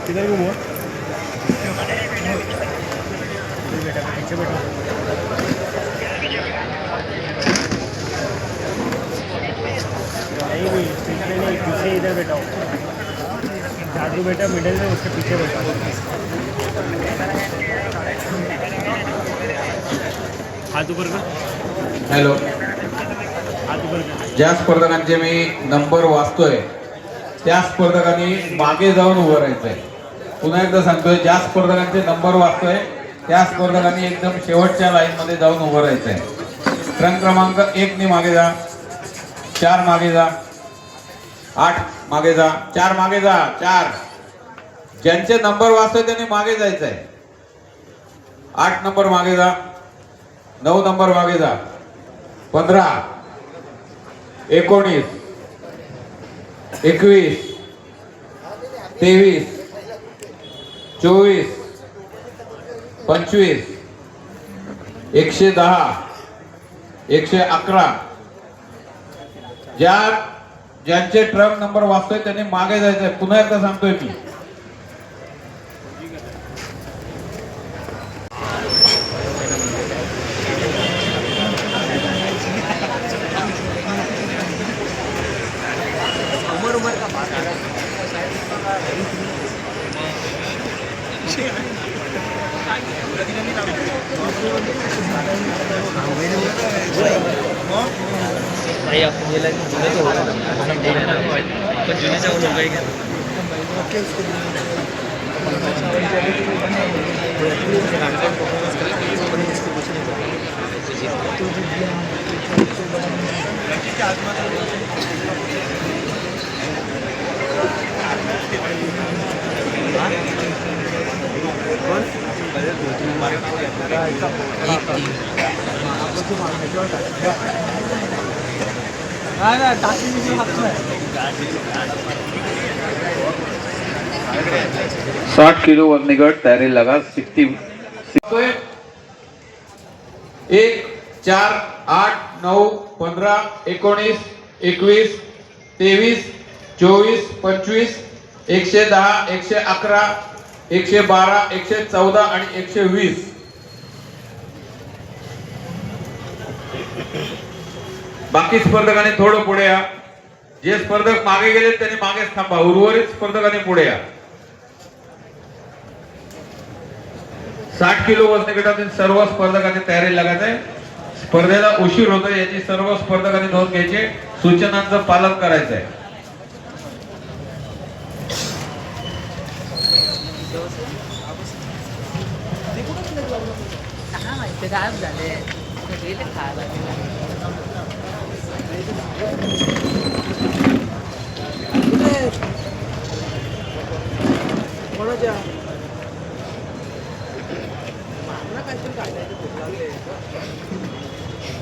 किधर घूमो बेटा पीछे बैठो नहीं पीछे इधर बैठाओ जादू बेटा मिडिल में उसके पीछे बैठा हाथ ऊपर कर हॅलो हाथ ऊपर कर ज्या स्पर्धकांचे मी नंबर वाचतोय त्या स्पर्धकांनी मागे जाऊन उभं राहायचंय पुन्हा एकदा सांगतोय ज्या स्पर्धकांचे नंबर वाचतोय त्या स्पर्धकांनी एकदम शेवटच्या लाईन मध्ये जाऊन उभं राहायचंय ट्रंक क्रमांक 1 नी मागे जा 4 मागे जा 8 मागे जा 4 मागे जा 4 ज्यांचे नंबर वाचतोय त्यांनी मागे जायचंय 8 नंबर मागे जा 9 नंबर मागे जा 15 19 21 23 24 25 110 111 ज्यांचे ट्रक नंबर वाचतोय त्यांनी मागे जायचंय पुन्हा एकदा सांगतोय मी भाई अपन ये लगे जुने तो होगा अपन जुने से वो लोग गए साठ किलो वजनी गट तयारी लगा 60 1 4 8 9 15 19 21 23 24 25 110 111 112 114 आणि 120 बाकी स्पर्धकांनी थोडं पुढे या जे स्पर्धक मागे गेले त्यांनी मागेच थांबा उर्वरित स्पर्धकांनी पुढे या 60 किलो वजनी गटातील सर्व स्पर्धकांनी तयारी लागायचं आहे स्पर्धेला उशीर होतोय याची सर्व स्पर्धकांनी नोंद घ्यायची सूचनांचं पालन करायचं आहे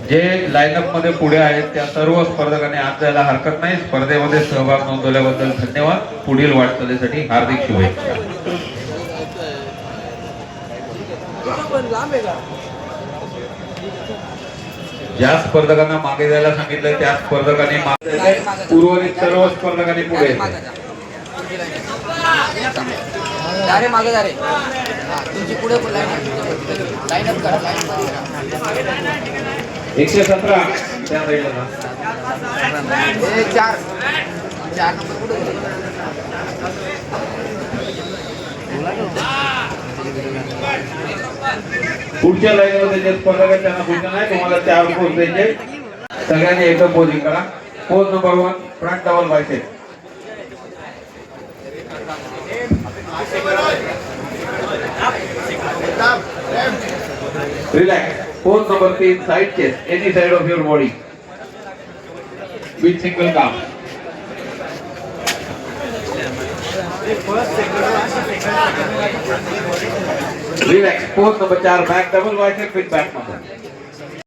जे लाईनअप मध्ये पुढे आहेत त्या सर्व स्पर्धकांनी आज जायला हरकत नाही स्पर्धेमध्ये सहभाग नोंदवल्याबद्दल धन्यवाद पुढील वाटचालीसाठी हार्दिक शुभेच्छा ज्या स्पर्धकांना मागे जायला सांगितलं त्या स्पर्धकांनी उर्वरित सर्व स्पर्धकांनी पुढे मागे जा रे तुमची पुढे लाईनअप करा 117 त्या साईडला 4 नंबर पुढच्या लाईनमध्ये जे स्पर्धक आहेत त्यांना पुढच्या नाही तुम्हाला 4 पोज द्यायचे सगळ्यांनी एकदम पोजिंग करा pose number 1 front double bicep relax pose number 3 side chest any side of your body with single काम relax pose number 4 back double bicep with back muscle